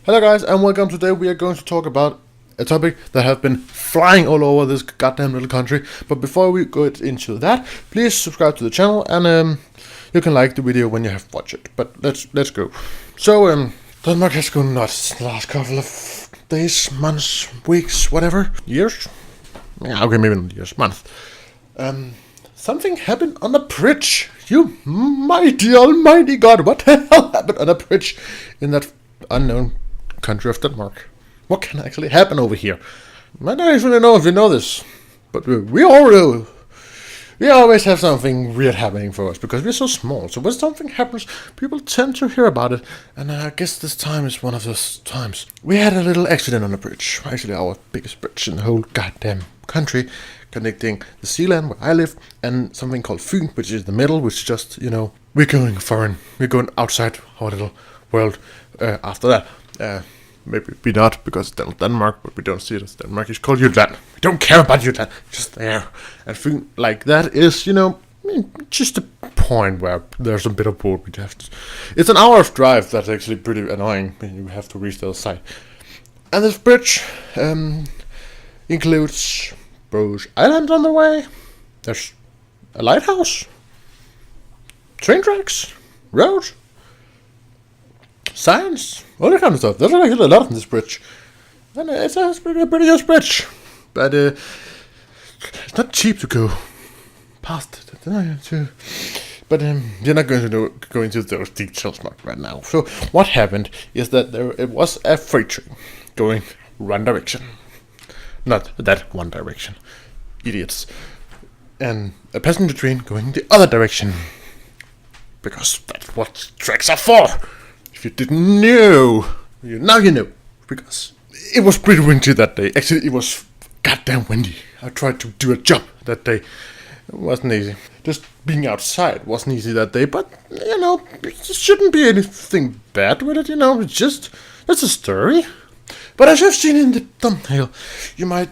Hello guys and welcome. Today we are going to talk about a topic that has been flying all over this goddamn little country. But before we go into that, please subscribe to the channel and you can like the video when you have watched it. But let's go. So Denmark has gone nuts the last couple of days, months, weeks, whatever, years. Yeah, okay, maybe not years, months. Something happened on the bridge. You mighty almighty God, what the hell happened on the bridge in that unknown country of Denmark? What can actually happen over here? I don't actually know if you know this, but we all do. We always have something weird happening for us because we're so small. So when something happens, people tend to hear about it. And I guess this time is one of those times. We had a little accident on the bridge. Actually, our biggest bridge in the whole goddamn country, connecting the Sealand where I live and something called Fyn, which is the middle, which is just, we're going foreign. We're going outside our little world after that. Maybe we not, because it's Denmark, but we don't see it as Denmark. It's called Jutland. We don't care about Jutland, just there. And Fyn, like that, is, just a point where there's a bit of board we have to. It's an hour of drive that's actually pretty annoying when you have to reach the other side. And this bridge includes Bros Island on the way. There's a lighthouse, train tracks, roads, science, all that kind of stuff. There's actually a lot on this bridge. And it's a pretty huge bridge. But it's not cheap to go past it. But you're not going to go into those details right now. So what happened is that it was a freight train going one direction. Not that one direction. Idiots. And a passenger train going the other direction. Because that's what tracks are for. If you didn't know, now you know. Because it was pretty windy that day. Actually, it was goddamn windy. I tried to do a job that day. It wasn't easy. Just being outside wasn't easy that day. But, it shouldn't be anything bad with it, It's just, that's a story. But as you've seen in the thumbnail, you might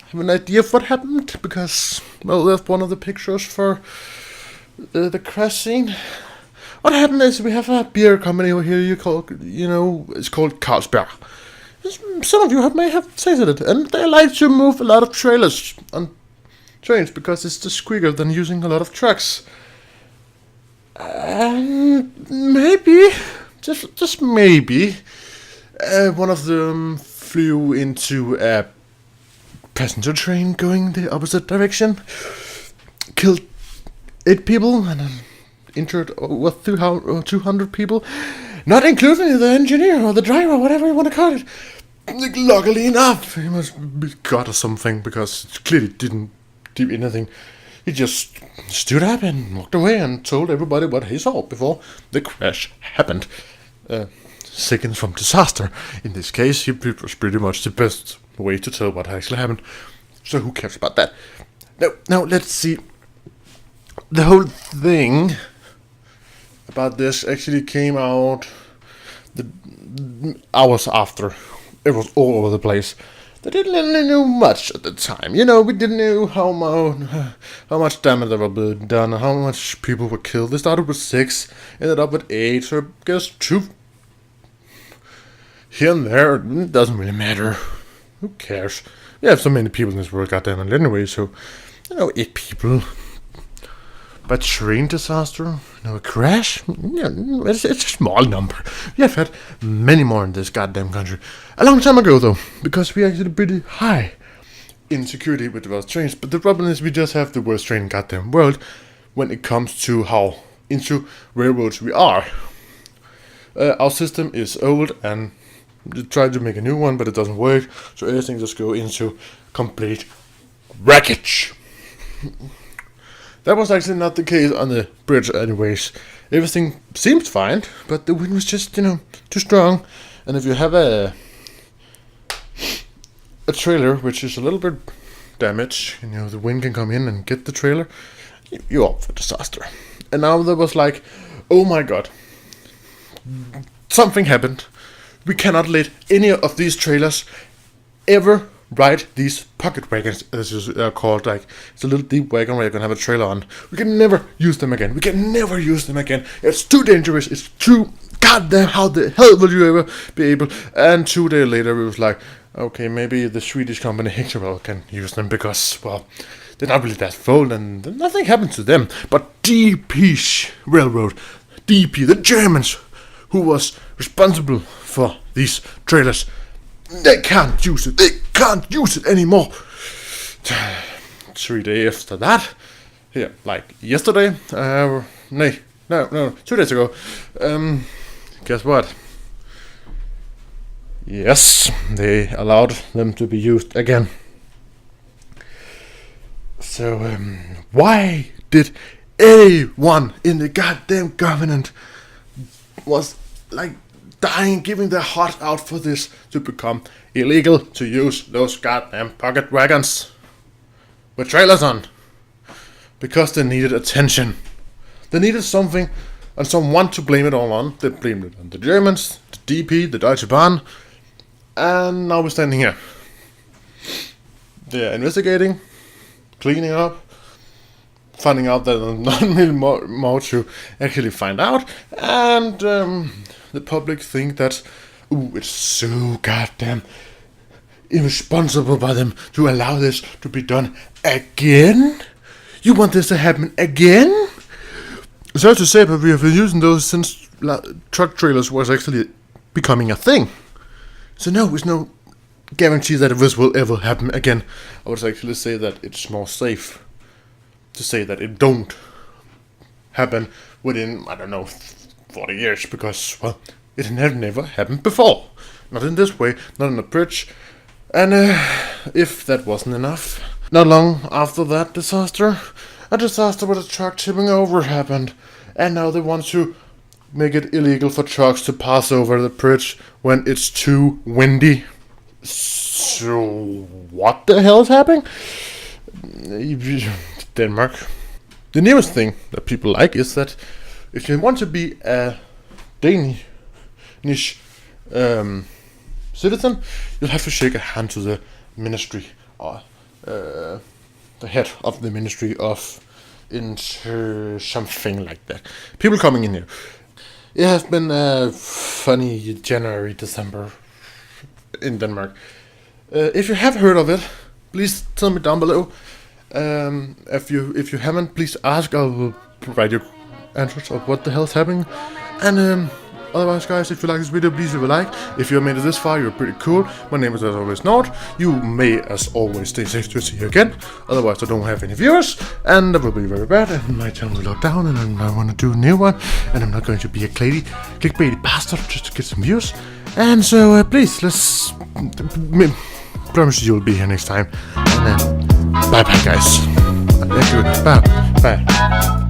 have an idea of what happened. Because, well, that's one of the pictures for the crash scene. What happened is we have a beer company over here. It's called Carlsberg. Some of you may have tasted it, and they like to move a lot of trailers on trains because it's just quicker than using a lot of trucks. And maybe, just maybe, one of them flew into a passenger train going the opposite direction, killed 8 people, and injured over 200 people, not including the engineer or the driver, whatever you want to call it. Luckily enough, he must be God or something, because it clearly didn't do anything. He just stood up and walked away and told everybody what he saw before the crash happened. Seconds from disaster. In this case, it was pretty much the best way to tell what actually happened. So who cares about that? Now let's see. The whole thing about this actually came out the hours after. It was all over the place. They didn't really know much at the time. We didn't know how much damage there was done, how much people were killed. They started with 6, ended up with 8, so I guess 2 here and there. It doesn't really matter. Who cares? We have so many people in this world, goddamn it, anyway, so, 8 people. But train disaster, a crash, it's a small number. We have had many more in this goddamn country. A long time ago, though, because we are actually pretty high in security with those trains. But the problem is we just have the worst train in the goddamn world when it comes to how into railroads we are. Our system is old and we tried to make a new one, but it doesn't work. So everything just goes into complete wreckage. That was actually not the case on the bridge anyways. Everything seemed fine, but the wind was just, too strong. And if you have a trailer which is a little bit damaged, the wind can come in and get the trailer, you're up for disaster. And now there was like, oh my god, something happened. We cannot let any of these trailers ever ride these pocket wagons, as they're called. Like, it's a little deep wagon where you can have a trailer on. We can never use them again. It's too dangerous. It's too God damn, how the hell will you ever be able? And 2 days later, it was like, okay, maybe the Swedish company Instragram can use them because, well, they're not really that full and nothing happened to them. But DP Railroad, DP, the Germans, who was responsible for these trailers, they can't use it. They can't use it anymore. 3 days after that, yeah, like yesterday, no, 2 days ago, guess what? Yes, they allowed them to be used again. So, why did anyone in the goddamn government was like dying, giving their heart out for this to become illegal to use those goddamn pocket wagons with trailers on? Because they needed attention. They needed something and someone to blame it all on. They blamed it on the Germans, the DP, the Deutsche Bahn, and now we're standing here. They're investigating, cleaning up, finding out that there's not really more to actually find out, and the public think that, it's so goddamn irresponsible by them to allow this to be done again? You want this to happen again? Sorry to say, but we have been using those since truck trailers was actually becoming a thing. So no, there's no guarantee that this will ever happen again. I would actually say that it's more safe to say that it don't happen within, 40 years, because, well, it had never happened before. Not in this way, not on a bridge. And if that wasn't enough, not long after that disaster, a disaster with a truck tipping over happened. And now they want to make it illegal for trucks to pass over the bridge when it's too windy. So, what the hell is happening? Denmark. The newest thing that people like is that if you want to be a Danish citizen, you'll have to shake a hand to the ministry, or the head of the ministry of something like that. People coming in here. It has been a funny January, December in Denmark. If you have heard of it, please tell me down below. If you haven't, please ask. I will provide you answers of what the hell is happening. And otherwise, guys, if you like this video, please leave a like. If you have made it this far, you're pretty cool. My name is as always Nord. You may, as always, stay safe to see you again. Otherwise, I don't have any viewers, and that will be very bad. And my channel will lock down, and I want to do a new one. And I'm not going to be a clickbaity bastard just to get some views. And so, please, let's promise you will be here next time. And bye, guys. Bye.